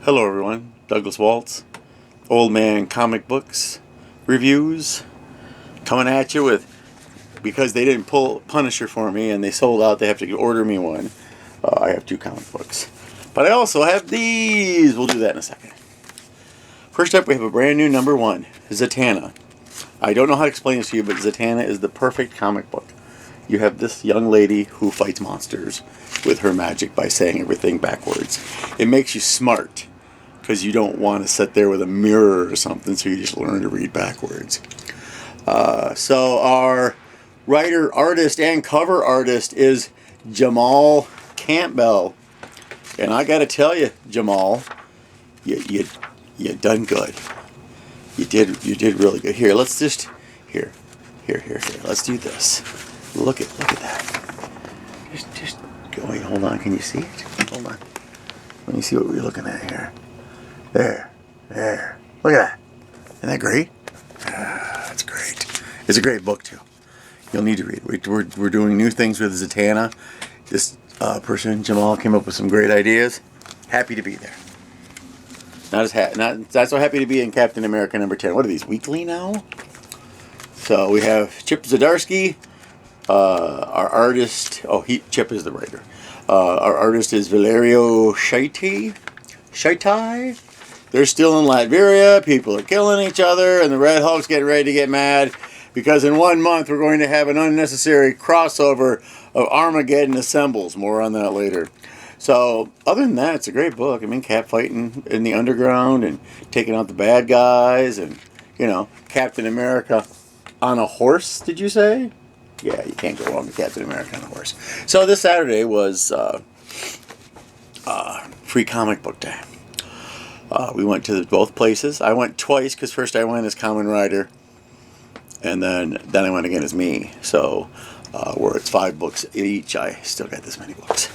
Hello everyone, Douglas Waltz, Old Man Comic Books Reviews, coming at you with, because they didn't pull Punisher for me and they sold out, they have to order me one. I have 2 comic books. But I also have these, we'll do that in a second. First up we have a brand new number 1, Zatanna. I don't know how to explain this to you, but Zatanna is the perfect comic book. You have this young lady who fights monsters with her magic by saying everything backwards. It makes you smart, because you don't want to sit there with a mirror or something, so you just learn to read backwards. So our writer, artist, and cover artist is Jamal Campbell. And I got to tell you, Jamal, you done good. You did really good. Here, let's just here. Let's do this. Look at that. Just go. Wait, hold on. Can you see it? Hold on. Let me see what we're looking at here. There. Look at that. Isn't that great? That's great. It's a great book too. You'll need to read. We're doing new things with Zatanna. This person, Jamal, came up with some great ideas. Happy to be there. Not so happy to be in Captain America number 10. What are these, weekly now? So we have Chip Zdarsky, our artist. Chip is the writer. Our artist is Valerio Schaitai. They're still in Latveria. People are killing each other, and the Red Hulk's getting ready to get mad because in 1 month we're going to have an unnecessary crossover of Armageddon Assembles. More on that later. So, other than that, it's a great book. I mean, Cap fighting in the underground and taking out the bad guys, and, Captain America on a horse, did you say? Yeah, you can't go wrong with Captain America on a horse. So, this Saturday was free comic book day. We went to both places. I went twice, because first I went as Kamen Rider, and then I went again as me. So, where it's 5 books each, I still got this many books.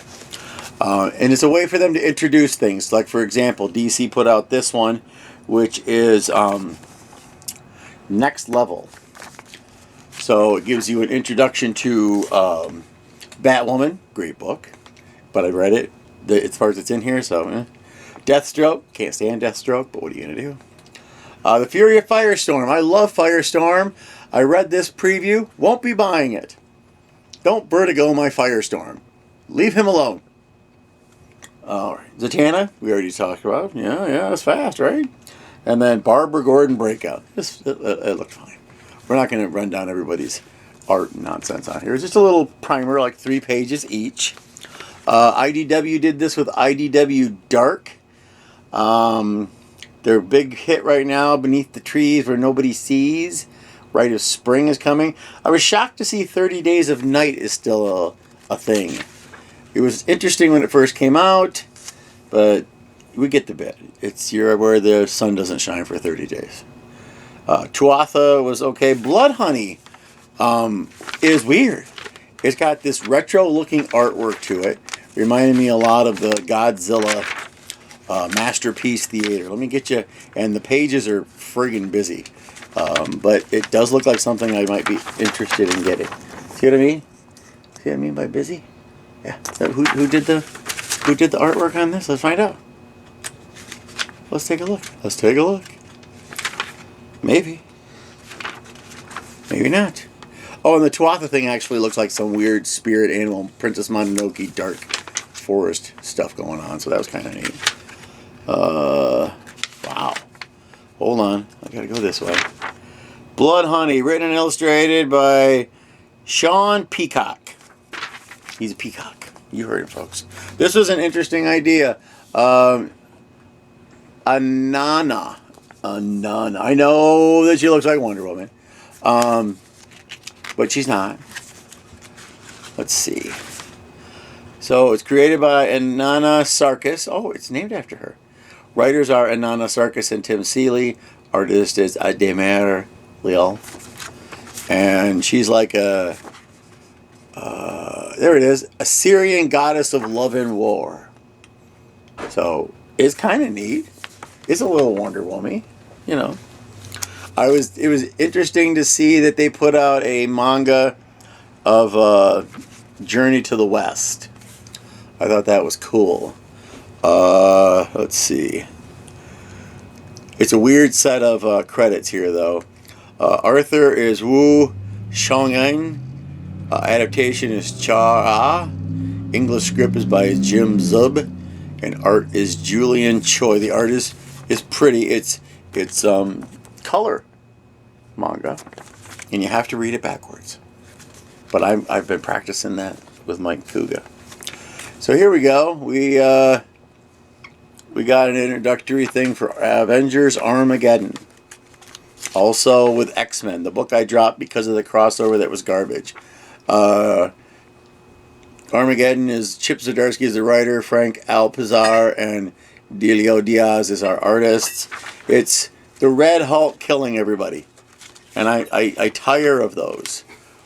And it's a way for them to introduce things. Like, for example, DC put out this one, which is Next Level. So it gives you an introduction to Batwoman. Great book. But I read it as far as it's in here, so Deathstroke. Can't stand Deathstroke, but what are you going to do? The Fury of Firestorm. I love Firestorm. I read this preview. Won't be buying it. Don't vertigo my Firestorm. Leave him alone. Alright, Zatanna, we already talked about. Yeah, it's fast, right? And then Barbara Gordon Breakout. It looked fine. We're not going to run down everybody's art nonsense on here. It's just a little primer, like 3 pages each. IDW did this with IDW Dark. Their big hit right now, Beneath the Trees Where Nobody Sees, right as spring is coming. I was shocked to see 30 Days of Night is still a thing. It was interesting when it first came out, but we get the bit. It's where the sun doesn't shine for 30 days. Tuatha was okay. Blood Honey is weird. It's got this retro-looking artwork to it. Reminded me a lot of the Godzilla Masterpiece Theater. Let me get you... And the pages are friggin' busy. But it does look like something I might be interested in getting. See what I mean? See what I mean by busy? Yeah. Who did the artwork on this? Let's find out. Let's take a look. Maybe. Maybe not. Oh, and the Tuatha thing actually looks like some weird spirit animal, Princess Mononoke dark forest stuff going on, so that was kind of neat. Wow. Hold on. I gotta go this way. Blood Honey, written and illustrated by Sean Peacock. He's a peacock. You heard it, folks. This was an interesting idea. Inanna. I know that she looks like Wonder Woman. But she's not. Let's see. So it's created by Inanna Sarkis. Oh, it's named after her. Writers are Inanna Sarkis and Tim Seeley. Artist is Ademir Leal. And she's like a... there it is. Assyrian goddess of love and war. So, it's kind of neat. It's a little Wonder Woman, It was interesting to see that they put out a manga of Journey to the West. I thought that was cool. Let's see. It's a weird set of credits here, though. Arthur is Wu Xiaoyang. Adaptation is Cha Ah. English script is by Jim Zub, and art is Julian Choi. The art is pretty. It's color manga, and you have to read it backwards. But I've been practicing that with Mike Kuga. So here we go. We got an introductory thing for Avengers Armageddon. Also with X-Men, the book I dropped because of the crossover that was garbage. Armageddon is Chip Zdarsky is the writer, Frank Alpizar and Delio Diaz is our artists. It's the Red Hulk killing everybody. And I tire of those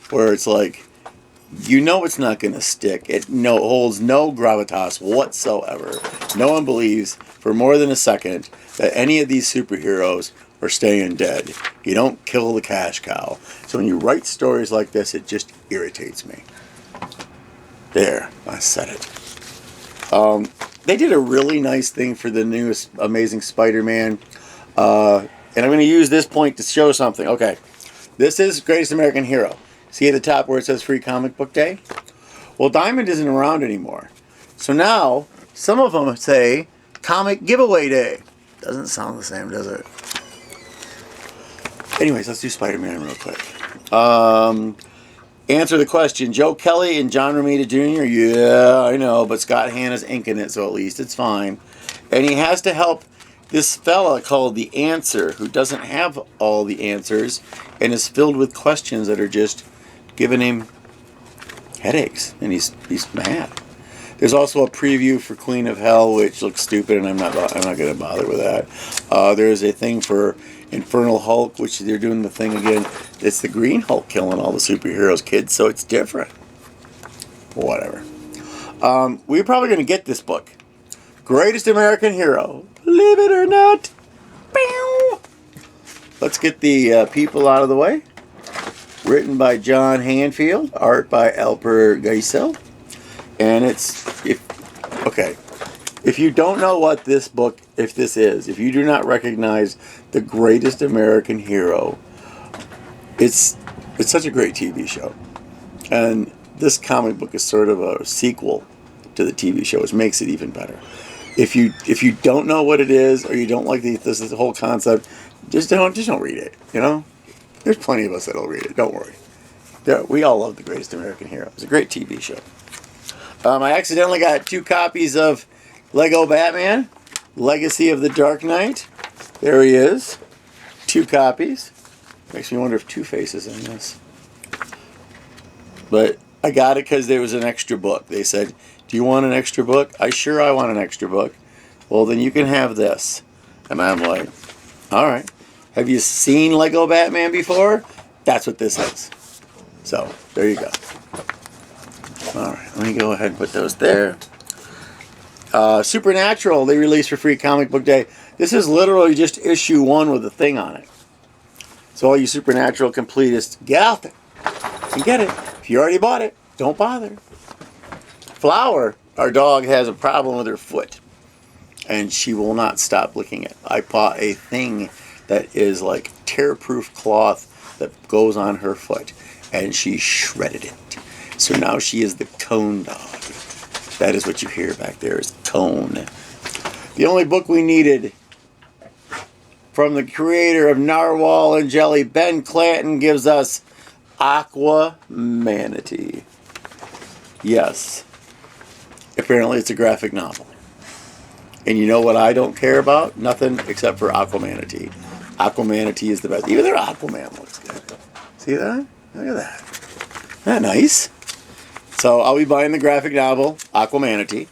where it's like, you know it's not going to stick. It holds no gravitas whatsoever. No one believes for more than a second that any of these superheroes are staying dead. You don't kill the cash cow. So when you write stories like this, it just irritates me. There, I said it. They did a really nice thing for the newest Amazing Spider-Man. And I'm going to use this point to show something. Okay, this is Greatest American Hero. See at the top where it says Free Comic Book Day? Well, Diamond isn't around anymore. So now, some of them say Comic Giveaway Day. Doesn't sound the same, does it? Anyways, let's do Spider-Man real quick. Answer the question. Joe Kelly and John Romita Jr. Yeah, I know, but Scott Hanna's inking it, so at least it's fine. And he has to help this fella called The Answer, who doesn't have all the answers and is filled with questions that are just giving him headaches, and he's mad. There's also a preview for Queen of Hell, which looks stupid, and I'm not going to bother with that. There's a thing for Infernal Hulk, which they're doing the thing again. It's the Green Hulk killing all the superheroes, kids, so it's different. Whatever. We're probably going to get this book. Greatest American Hero. Believe it or not. Bow. Let's get the people out of the way. Written by John Hanfield. Art by Alper Geisel. And if you don't know what this book, if you do not recognize the Greatest American Hero, it's such a great TV show. And this comic book is sort of a sequel to the TV show, which makes it even better. If you don't know what it is, or you don't like this whole concept, just don't read it. You know, there's plenty of us that'll read it. Don't worry. We all love the Greatest American Hero. It's a great TV show. I accidentally got 2 copies of Lego Batman, Legacy of the Dark Knight. There he is. 2 copies. Makes me wonder if Two-Face is in this. But I got it because there was an extra book. They said, do you want an extra book? I want an extra book. Well, then you can have this. And I'm like, all right. Have you seen Lego Batman before? That's what this is. So, there you go. All right, let me go ahead and put those there. Supernatural, they released for Free Comic Book Day. This is literally just issue 1 with a thing on it. So all you Supernatural completists, get out there and get it. If you already bought it, don't bother. Flower, our dog, has a problem with her foot, and she will not stop licking it. I bought a thing that is like tear-proof cloth that goes on her foot, and she shredded it. So now she is the Cone Dog. That is what you hear back there, is Cone. The only book we needed from the creator of Narwhal and Jelly, Ben Clanton, gives us Aqua Manatee. Yes. Apparently it's a graphic novel. And you know what I don't care about? Nothing except for Aqua Manatee. Aqua Manatee is the best. Even their Aquaman looks good. See that? Look at that. Isn't that nice? So I'll be buying the graphic novel, Aqua Manatee,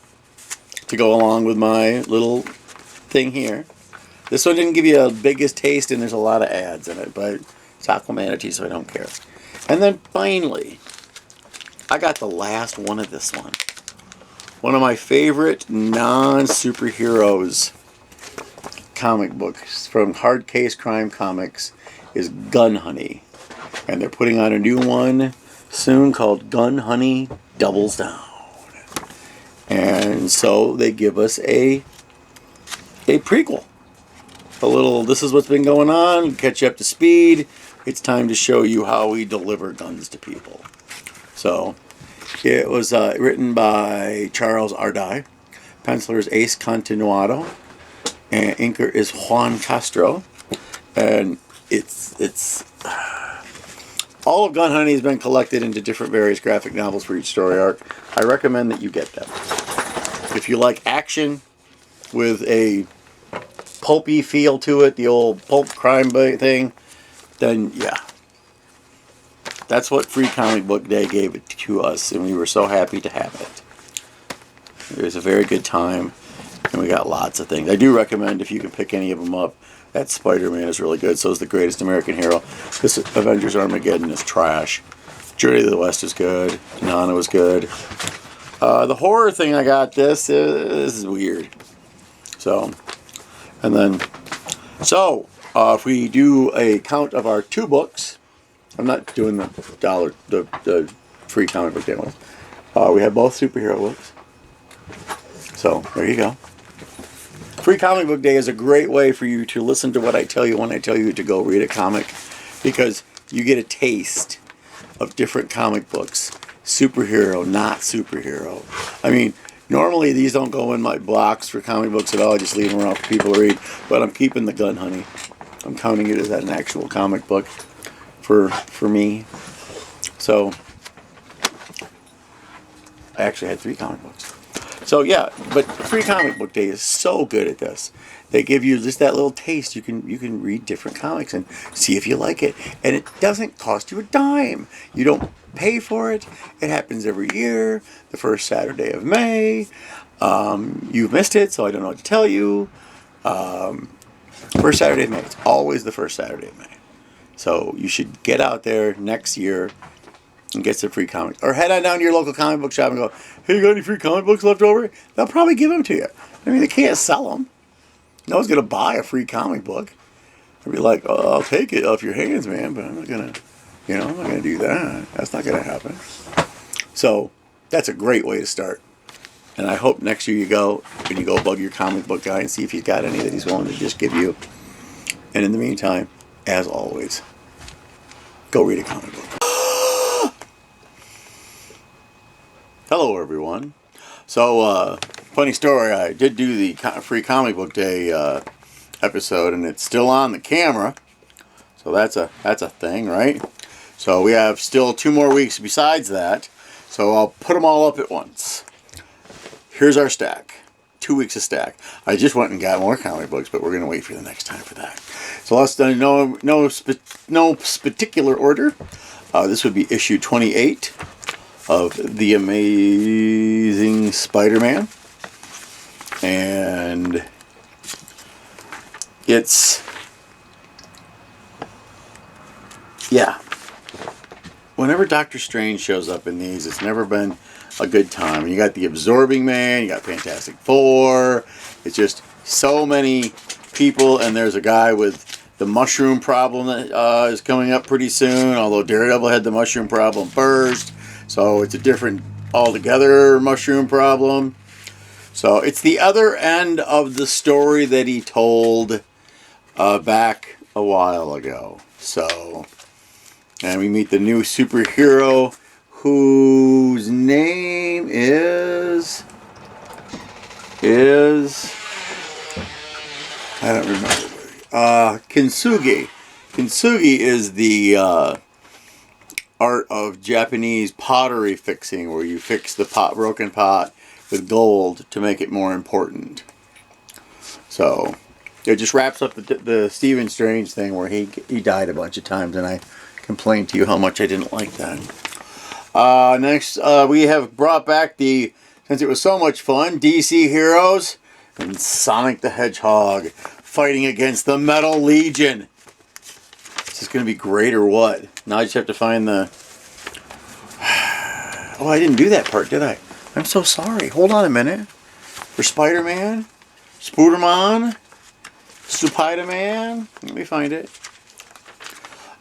to go along with my little thing here. This one didn't give you a biggest taste, and there's a lot of ads in it, but it's Aqua Manatee, so I don't care. And then finally, I got the last one of this one. One of my favorite non-superheroes comic books from Hard Case Crime Comics is Gun Honey. And they're putting out a new one soon called Gun Honey Doubles Down. And so they give us a prequel. this is what's been going on, catch you up to speed. It's time to show you how we deliver guns to people. So, it was written by Charles Ardai. Penciler is Ace Continuado. And inker is Juan Castro. And it's all of Gun Honey has been collected into different various graphic novels for each story arc. I recommend that you get them. If you like action with a pulpy feel to it, the old pulp crime thing, then yeah. That's what Free Comic Book Day gave it to us, and we were so happy to have it. It was a very good time, and we got lots of things. I do recommend, if you can pick any of them up, that Spider-Man is really good. So is The Greatest American Hero. This Avengers Armageddon is trash. Journey to the West is good. Nana was good. The horror thing I got, this is weird. So, and then, if we do a count of our 2 books, I'm not doing the Free Comic Book Day ones. We have both superhero books. So, there you go. Free Comic Book Day is a great way for you to listen to what I tell you when I tell you to go read a comic, because you get a taste of different comic books. Superhero, not superhero. I mean, normally these don't go in my box for comic books at all. I just leave them around for people to read. But I'm keeping the Gun Honey. I'm counting it as an actual comic book for me. So, I actually had 3 comic books. So yeah, but Free Comic Book Day is so good at this. They give you just that little taste. You can read different comics and see if you like it. And it doesn't cost you a dime. You don't pay for it. It happens every year, the first Saturday of May. You've missed it, so I don't know what to tell you. First Saturday of May. It's always the first Saturday of May. So you should get out there next year and get some free comics. Or head on down to your local comic book shop and go, hey, you got any free comic books left over? They'll probably give them to you. I mean, they can't sell them. No one's going to buy a free comic book. They'll be like, oh, I'll take it off your hands, man, but I'm not going to, I'm not going to do that. That's not going to happen. So, that's a great way to start. And I hope next year you go and you go bug your comic book guy and see if he's got any that he's willing to just give you. And in the meantime, as always, go read a comic book. Hello, everyone. So, funny story, I did do the Free Comic Book Day episode, and it's still on the camera. So that's a thing, right? So we have still 2 more weeks besides that. So I'll put them all up at once. Here's our stack. 2 weeks of stack. I just went and got more comic books, but we're going to wait for the next time for that. So let's do no particular order. This would be issue 28. Of The Amazing Spider-Man. And it's, yeah. Whenever Doctor Strange shows up in these, it's never been a good time. And you got the Absorbing Man, you got Fantastic Four. It's just so many people, and there's a guy with the mushroom problem that is coming up pretty soon, although Daredevil had the mushroom problem first. So it's a different, altogether, mushroom problem. So it's the other end of the story that he told back a while ago. So, and we meet the new superhero whose name is I don't remember. Kintsugi. Kintsugi is the art of Japanese pottery fixing, where you fix the broken pot with gold to make it more important. So it just wraps up the Stephen Strange thing, where he died a bunch of times, and I complained to you how much I didn't like that. Next, we have brought back since it was so much fun, DC Heroes and Sonic the Hedgehog fighting against the Metal Legion. Is this going to be great or what? Now I just have to find the... Oh, I didn't do that part, did I? I'm so sorry. Hold on a minute. For Spider-Man? Spooderman? Spider-Man? Let me find it.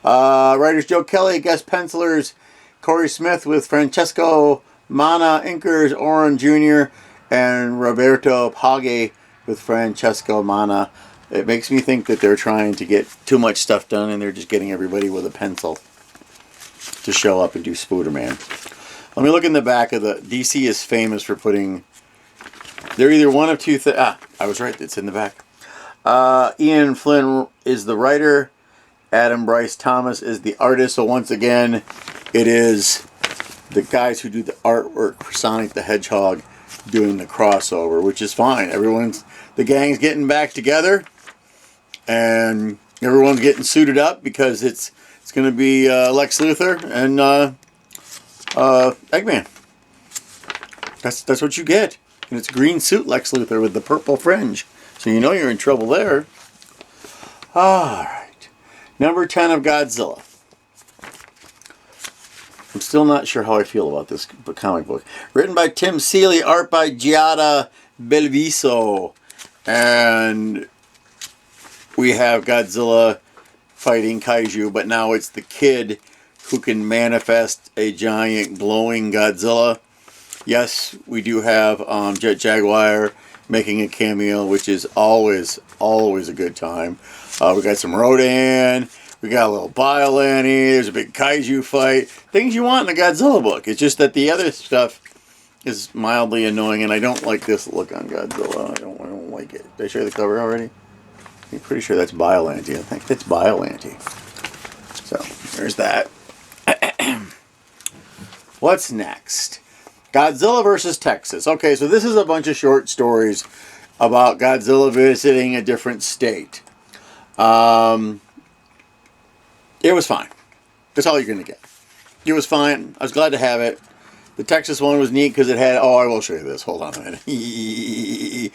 Writers Joe Kelly, guest pencilers Corey Smith with Francesco Mana, inkers Oren Jr. and Roberto Page with Francesco Mana. It makes me think that they're trying to get too much stuff done and they're just getting everybody with a pencil to show up and do Spooderman. Let me look in the back of the... DC is famous for putting... They're either one of two things... I was right. It's in the back. Ian Flynn is the writer. Adam Bryce Thomas is the artist. So once again, it is the guys who do the artwork for Sonic the Hedgehog doing the crossover, which is fine. The gang's getting back together, and everyone's getting suited up because it's going to be Lex Luthor and Eggman. That's what you get, and it's green suit Lex Luthor with the purple fringe, so you know you're in trouble there. All right, number 10 of Godzilla. I'm still not sure how I feel about this comic book. Written by Tim Seeley, art by Giada Belviso. And we have Godzilla fighting Kaiju, but now it's the kid who can manifest a giant glowing Godzilla. Yes, we do have Jet Jaguar making a cameo, which is always a good time. We got some Rodan. We got a little Biollante. There's a big Kaiju fight. Things you want in a Godzilla book. It's just that the other stuff is mildly annoying, and I don't like this look on Godzilla. I don't like it. Did I show you the cover already? I'm pretty sure that's Biollante. I think that's Biollante. So, there's that. What's next? Godzilla versus Texas. Okay, so this is a bunch of short stories about Godzilla visiting a different state. It was fine. That's all you're going to get. It was fine. I was glad to have it. The Texas one was neat because it had... Oh, I will show you this. Hold on a minute.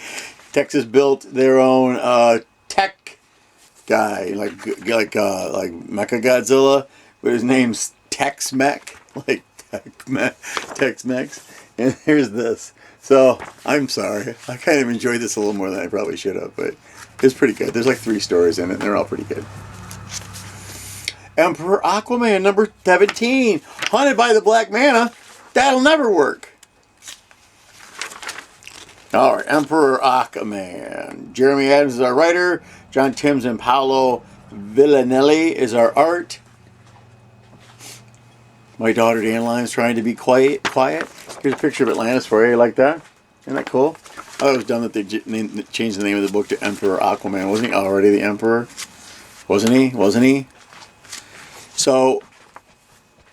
Texas built their own tech guy, like Mechagodzilla, but his name's Tex-Mech, like Tex-Mex. And here's this. So, I'm sorry. I kind of enjoyed this a little more than I probably should have, but it's pretty good. There's like 3 stories in it, and they're all pretty good. Emperor Aquaman, number 17. Haunted by the Black Manta. That'll never work. Alright, Emperor Aquaman. Jeremy Adams is our writer. John Timms and Paolo Villanelli is our art. My daughter Dandeline's trying to be quiet. Here's a picture of Atlantis for you. You like that? Isn't that cool? I thought it was done that they changed the name of the book to Emperor Aquaman. Wasn't he already the Emperor? Wasn't he? So,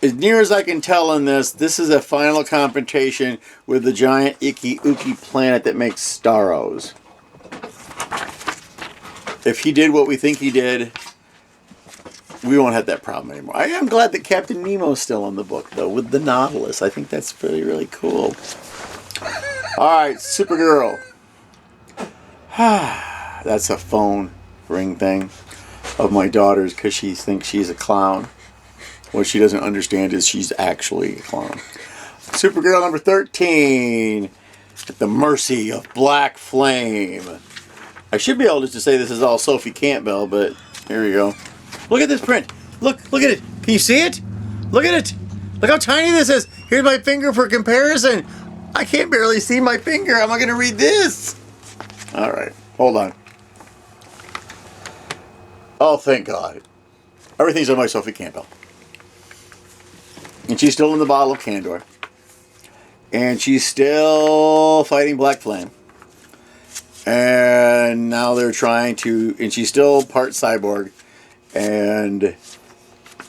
as near as I can tell in this is a final confrontation with the giant Iki-Uki planet that makes Staros. If he did what we think he did, we won't have that problem anymore. I am glad that Captain Nemo's still in the book, though, with the Nautilus. I think that's really, really cool. Alright, Supergirl. That's a phone ring thing of my daughter's because she thinks she's a clown. What she doesn't understand is she's actually a clown. Supergirl number 13. At the mercy of Black Flame. I should be able to just say this is all Sophie Campbell, but here we go. Look at this print. Look at it. Can you see it? Look at it. Look how tiny this is. Here's my finger for comparison. I can't barely see my finger. How am I going to read this? All right. Hold on. Oh, thank God. Everything's on my Sophie Campbell. And she's still in the bottle of Candor. And she's still fighting Black Flame. And now they're trying to... And she's still part cyborg. And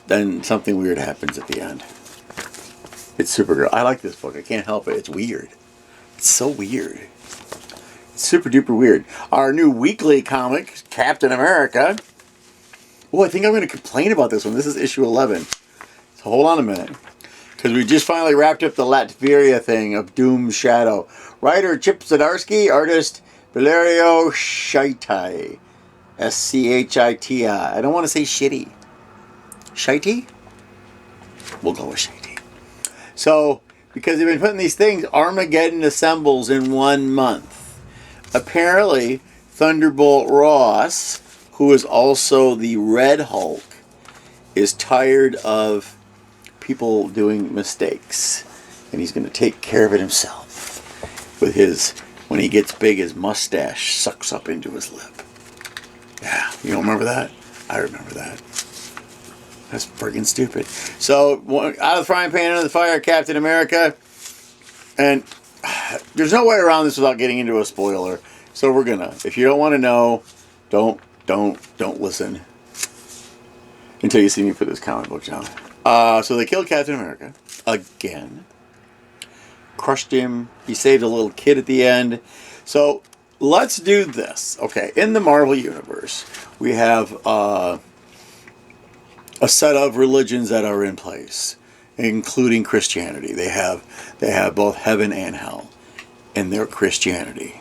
then something weird happens at the end. It's Supergirl. I like this book. I can't help it. It's weird. It's so weird. It's super duper weird. Our new weekly comic, Captain America. Oh, I think I'm going to complain about this one. This is issue 11. So hold on a minute. Because we just finally wrapped up the Latveria thing of Doom Shadow. Writer Chip Zdarsky, artist Valerio Schiti. Schiti. I don't want to say shitty. Shitey? We'll go with shitty. So, because they've been putting these things, Armageddon assembles in 1 month. Apparently, Thunderbolt Ross, who is also the Red Hulk, is tired of people doing mistakes. And he's going to take care of it himself. With his, when he gets big, his mustache sucks up into his lip. Yeah, you don't remember that? I remember that. That's friggin' stupid. So, out of the frying pan into the fire, Captain America. And there's no way around this without getting into a spoiler. So we're gonna. If you don't want to know, don't listen until you see me put this comic book down. So they killed Captain America again. Crushed him. He saved a little kid at the end. So let's do this. Okay, in the Marvel Universe, we have a set of religions that are in place, including Christianity. They have both heaven and hell in their Christianity.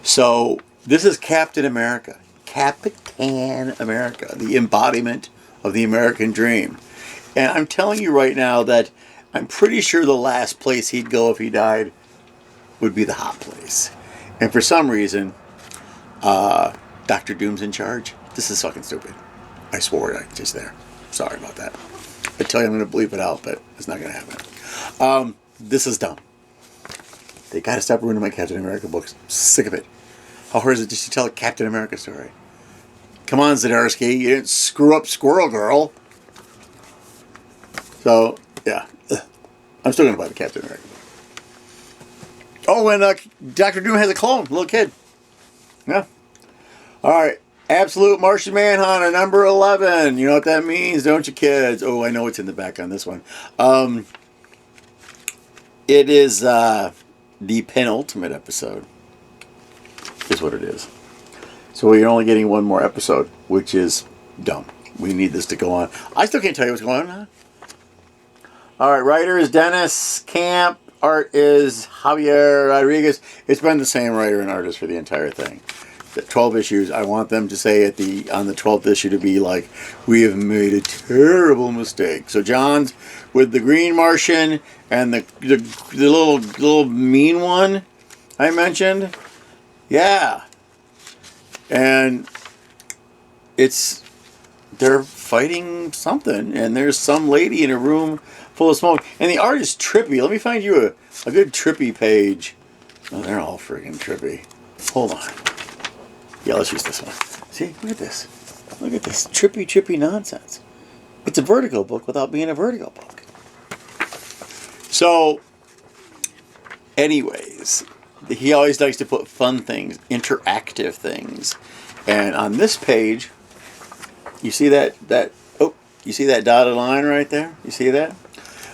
So this is Captain America. Captain America, the embodiment of the American dream. And I'm telling you right now that I'm pretty sure the last place he'd go if he died would be the hot place. And for some reason, Dr. Doom's in charge. This is fucking stupid. I swore it just there. Sorry about that. I tell you I'm going to bleep it out, but it's not going to happen. This is dumb. They got to stop ruining my Captain America books. I'm sick of it. How hard is it just to tell a Captain America story? Come on, Zdarsky. You didn't screw up Squirrel Girl. So, yeah. I'm still going to buy the Captain America book. Oh, and Dr. Doom has a clone. Little kid. Yeah. Alright. Absolute Martian Manhunter, number 11. You know what that means, don't you, kids? Oh, I know what's in the back on this one. It is the penultimate episode. Is what it is. So you're only getting one more episode, which is dumb. We need this to go on. I still can't tell you what's going on. Alright, writer is Dennis Camp. Art is Javier Rodriguez. It's been the same writer and artist for the entire thing. The 12 issues, I want them to say on the 12th issue to be like, we have made a terrible mistake. So John's with the Green Martian and the little mean one I mentioned. Yeah. And they're fighting something, and there's some lady in a room full of smoke. And the art is trippy. Let me find you a good trippy page. Oh, they're all friggin' trippy. Hold on. Yeah, let's use this one. See, look at this. Look at this trippy nonsense. It's a Vertigo book without being a Vertigo book. So, anyways, he always likes to put fun things, interactive things. And on this page, you see that you see that dotted line right there? You see that?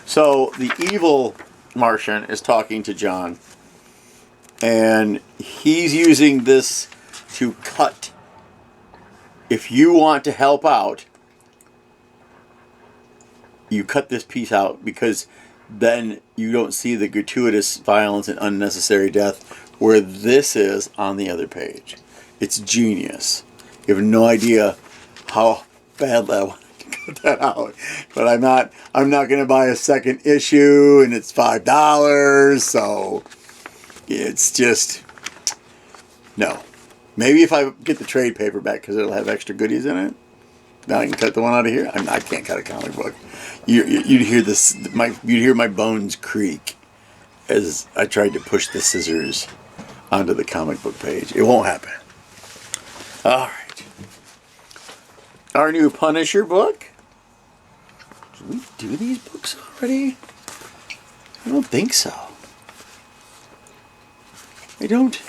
So the evil Martian is talking to John, and he's using this to cut. If you want to help out, you cut this piece out, because then you don't see the gratuitous violence and unnecessary death where this is on the other page. It's genius. You have no idea how badly I want to cut that out. But I'm not going to buy a second issue, and it's $5, so it's just, no. Maybe if I get the trade paperback, because it'll have extra goodies in it. Now I can cut the one out of here. I can't cut a comic book. You'd hear this. You'd hear my bones creak as I tried to push the scissors onto the comic book page. It won't happen. All right. Our new Punisher book. Did we do these books already? I don't think so. I don't.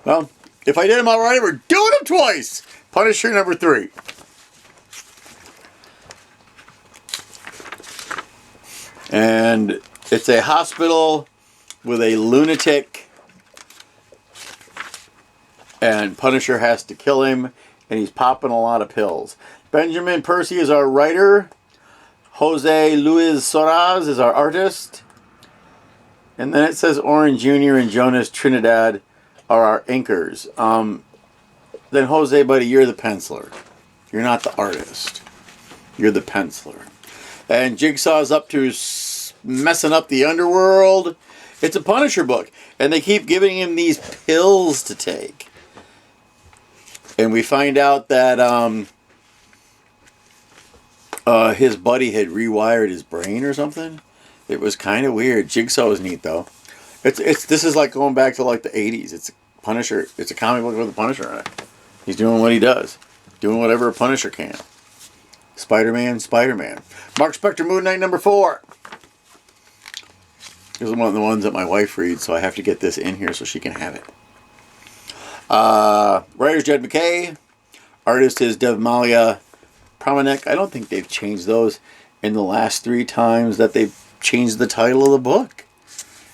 Well, if I did them already, we're doing them twice. Punisher number 3. And it's a hospital with a lunatic, and Punisher has to kill him, and he's popping a lot of pills. Benjamin Percy is our writer. Jose Luis Soraz is our artist. And then it says Oren Jr. and Jonas Trinidad are our inkers. Then Jose, buddy, you're the penciler. You're not the artist. You're the penciler. And Jigsaw's up to messing up the underworld. It's a Punisher book. And they keep giving him these pills to take. And we find out that his buddy had rewired his brain or something. It was kind of weird. Jigsaw was neat, though. This is like going back to like the 80s. It's Punisher. It's a comic book with a Punisher in it. He's doing what he does. Doing whatever a Punisher can. Spider-Man. Mark Spector, Moon Knight #4. This is one of the ones that my wife reads, so I have to get this in here so she can have it. Writer's Jed MacKay. Artist is Devmalia Pramanik. I don't think they've changed those in the last 3 times that they've changed the title of the book.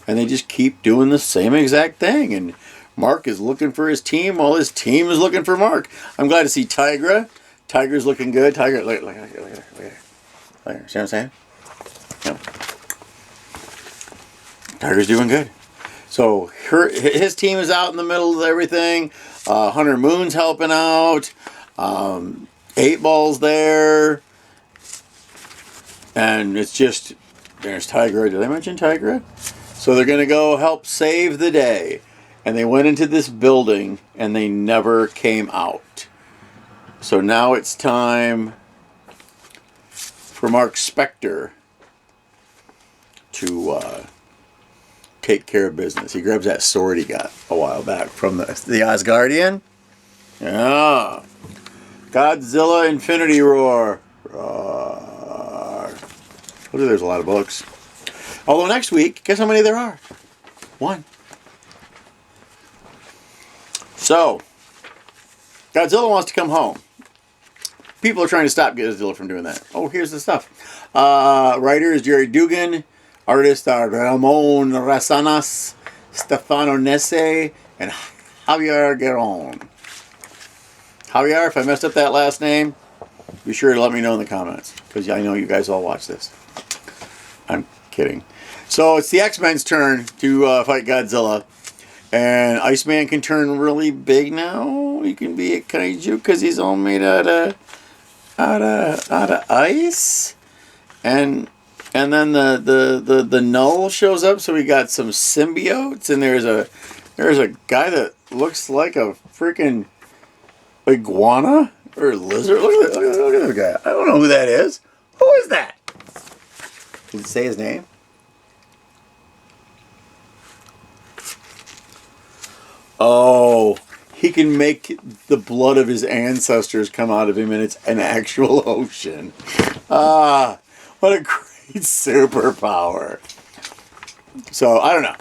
And they just keep doing the same exact thing. And Mark is looking for his team while his team is looking for Mark. I'm glad to see Tigra. Tiger's looking good. Tiger, look at her. See what I'm saying? Yep. Tiger's doing good. So his team is out in the middle of everything. Hunter Moon's helping out. 8 Ball's there. And it's just, there's Tigra. Did I mention Tigra? So they're going to go help save the day. And they went into this building and they never came out. So now it's time for Mark Spector to take care of business. He grabs that sword he got a while back from the Asgardian. Yeah. Godzilla Infinity Roar. Roar. There's a lot of books. Although next week, guess how many there are? 1. So, Godzilla wants to come home. People are trying to stop Godzilla from doing that. Oh, here's the stuff. Writer is Jerry Dugan. Artists are Ramon Rasanas, Stefano Nesse, and Javier Giron. Javier, if I messed up that last name, be sure to let me know in the comments, because I know you guys all watch this. I'm kidding. So it's the X-Men's turn to fight Godzilla. And Iceman can turn really big now. He can be a kaiju because he's all made out of ice. And then the Null shows up, so we got some symbiotes, and there's a guy that looks like a freaking iguana or lizard. Look at the guy. I don't know who that is. Who is that? Did it say his name? Oh, he can make the blood of his ancestors come out of him, and it's an actual ocean. Ah, what a great superpower. So, I don't know.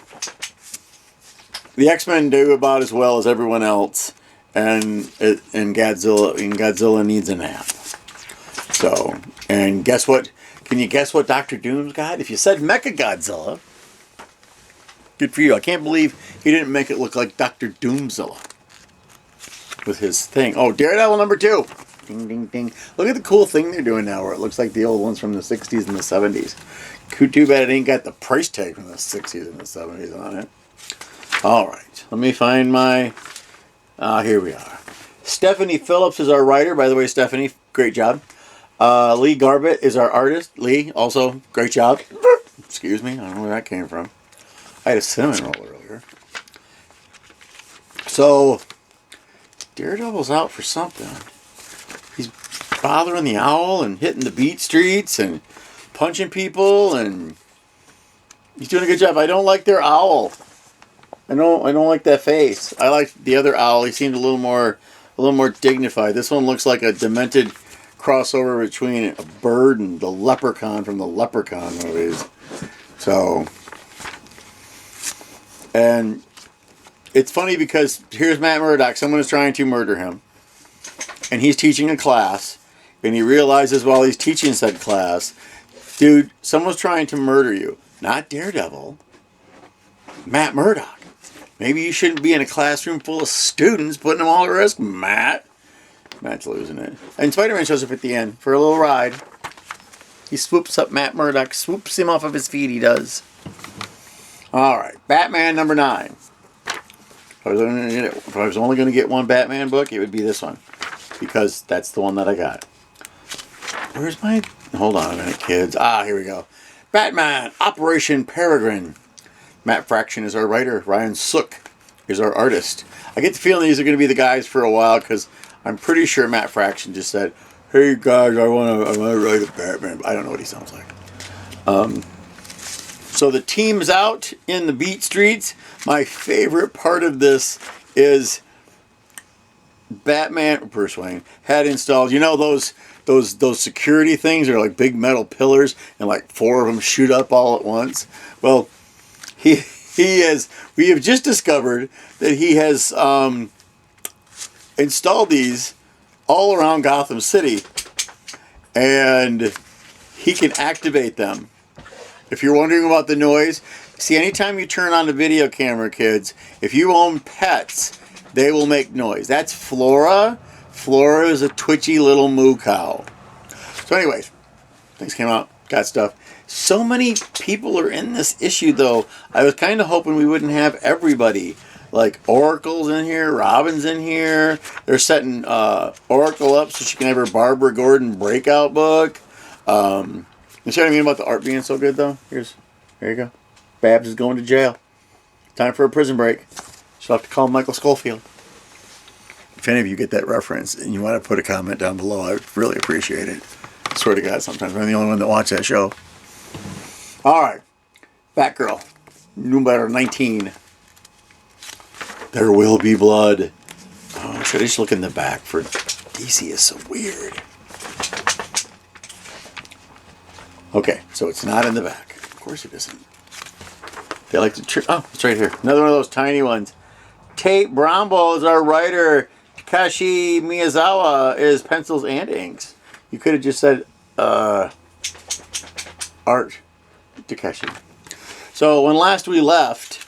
The X-Men do about as well as everyone else, and Godzilla needs a nap. So, and guess what? Can you guess what Dr. Doom's got? If you said Mechagodzilla, good for you. I can't believe he didn't make it look like Dr. Doomzilla with his thing. Oh, Daredevil #2. Ding, ding, ding. Look at the cool thing they're doing now where it looks like the old ones from the 60s and the 70s. Too bad it ain't got the price tag from the 60s and the 70s on it. All right. Let me find my... here we are. Stephanie Phillips is our writer. By the way, Stephanie, great job. Lee Garbett is our artist. Lee, also, great job. Excuse me. I don't know where that came from. I had a cinnamon roll earlier. So, Daredevil's out for something. He's bothering the owl and hitting the beat streets and punching people, and he's doing a good job. I don't like their owl. I don't like that face. I like the other owl. He seemed a little more dignified. This one looks like a demented crossover between a bird and the leprechaun from the Leprechaun movies. So, and it's funny because here's Matt Murdock. Someone is trying to murder him, and he's teaching a class, and he realizes while he's teaching said class, dude, someone's trying to murder you. Not Daredevil. Matt Murdock. Maybe you shouldn't be in a classroom full of students putting them all at risk, Matt. Matt's losing it. And Spider-Man shows up at the end for a little ride. He swoops up Matt Murdock, swoops him off of his feet, he does. Alright, Batman #9. If I was only going to get one Batman book, it would be this one. Because that's the one that I got. Where's my... Hold on a minute, kids. Here we go. Batman, Operation Peregrine. Matt Fraction is our writer. Ryan Sook is our artist. I get the feeling these are going to be the guys for a while because I'm pretty sure Matt Fraction just said, "Hey guys, I want to write a Batman." I don't know what he sounds like. So the team's out in the beat streets. My favorite part of this is Batman, Bruce Wayne, had installed, you know, those security things are like big metal pillars, and like 4 of them shoot up all at once. Well, he has. We have just discovered that he has installed these all around Gotham City, and he can activate them. If you're wondering about the noise, see, anytime you turn on the video camera, kids, if you own pets, they will make noise. That's Flora. Flora is a twitchy little moo cow. So anyways, things came out, got stuff. So many people are in this issue, though. I was kind of hoping we wouldn't have everybody. Like, Oracle's in here, Robin's in here. They're setting Oracle up so she can have her Barbara Gordon breakout book. You see what I mean about the art being so good, though? There you go. Babs is going to jail. Time for a prison break. She'll have to call Michael Schofield. If any of you get that reference and you want to put a comment down below, I would really appreciate it. I swear to God, sometimes I'm the only one that watches that show. Alright. Batgirl. Number 19. There will be blood. Oh, should I just look in the back for... DC is so weird. Okay, so it's not in the back. Of course it isn't. They like to... Oh, it's right here. Another one of those tiny ones. Tate Brownbo is our writer. Takashi Miyazawa is pencils and inks. You could have just said art Takashi. So when last we left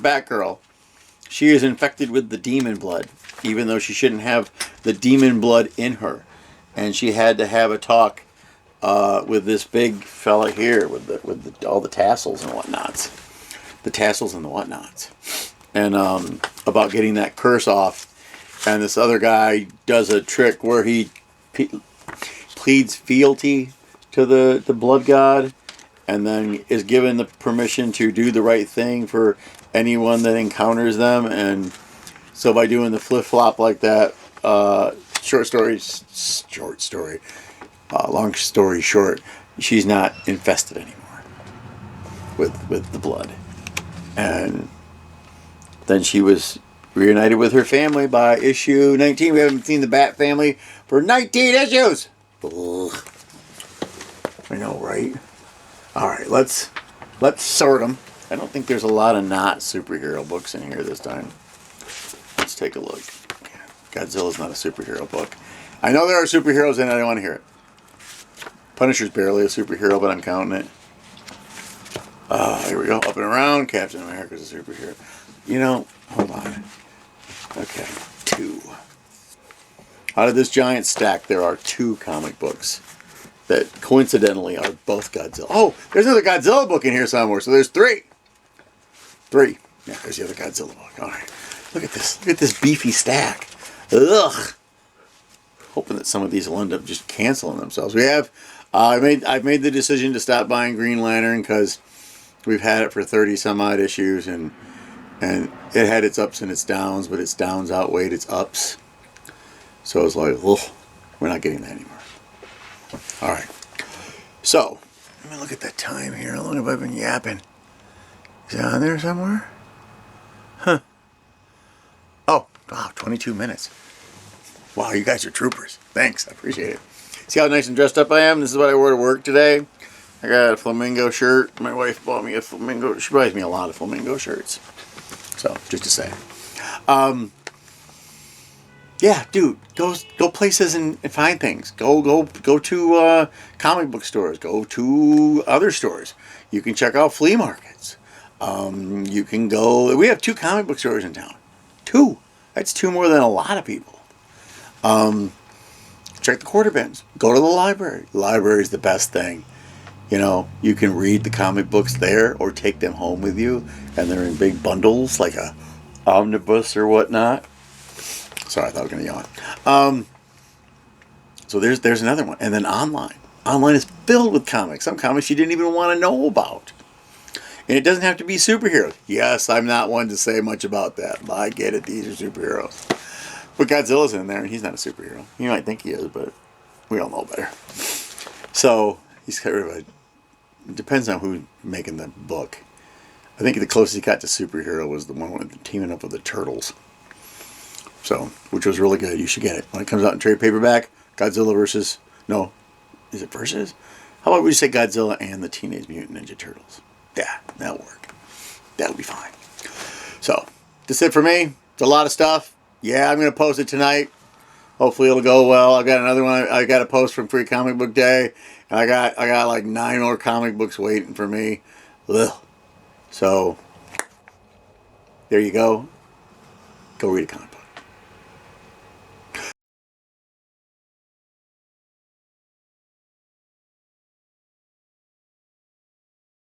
Batgirl, she is infected with the demon blood, even though she shouldn't have the demon blood in her. And she had to have a talk with this big fella here with all the tassels and whatnots. The tassels and the whatnots. And about getting that curse off. And this other guy does a trick where he pleads fealty to the blood god, and then is given the permission to do the right thing for anyone that encounters them. And so by doing the flip-flop like that, long story short, she's not infested anymore with the blood. And then she was reunited with her family by issue 19. We haven't seen the Bat family for 19 issues. Ugh. I know, right? Alright, let's sort them. I don't think there's a lot of not superhero books in here this time. Let's take a look. Godzilla's not a superhero book. I know there are superheroes in it, I don't want to hear it. Punisher's barely a superhero, but I'm counting it. Here we go. Up and around. Captain America's a superhero. You know, hold on. Okay, 2. Out of this giant stack, there are 2 comic books that coincidentally are both Godzilla. Oh, there's another Godzilla book in here somewhere, so there's 3. 3. Yeah, there's the other Godzilla book. All right. Look at this. Look at this beefy stack. Ugh. Hoping that some of these will end up just canceling themselves. We have... I've made the decision to stop buying Green Lantern because we've had it for 30 some odd issues, and it had its ups and its downs, but its downs outweighed its ups. So I was like, ugh, we're not getting that anymore. All right. So let me look at that time here. How long have I been yapping? Is it on there somewhere? Huh. Oh, wow, 22 minutes. Wow, you guys are troopers. Thanks, I appreciate it. See how nice and dressed up I am? This is what I wore to work today. I got a flamingo shirt. My wife bought me a flamingo. She buys me a lot of flamingo shirts. So, just to say. Yeah, dude, go places and find things. Go to comic book stores. Go to other stores. You can check out flea markets. You can go... We have 2 comic book stores in town. 2. That's 2 more than a lot of people. Check the quarter bins. Go to the library. The library is the best thing. You know, you can read the comic books there or take them home with you, and they're in big bundles like a omnibus or whatnot. Sorry, I thought I was going to yawn. So there's another one. And then online. Online is filled with comics. Some comics you didn't even want to know about. And it doesn't have to be superheroes. Yes, I'm not one to say much about that. But I get it. These are superheroes. But Godzilla's in there, and he's not a superhero. You might think he is, but we all know better. So he's kind of a... It depends on who's making the book. I think the closest he got to superhero was the one with teaming up with the Turtles. So, which was really good. You should get it when it comes out in trade paperback. Godzilla versus is it versus? How about we say Godzilla and the Teenage Mutant Ninja Turtles? Yeah, that'll work. That'll be fine. So, that's it for me. It's a lot of stuff. Yeah, I'm gonna post it tonight. Hopefully it'll go well. I got another one. I got a post from Free Comic Book Day. And I got like 9 more comic books waiting for me. Ugh. So there you go. Go read a comic book.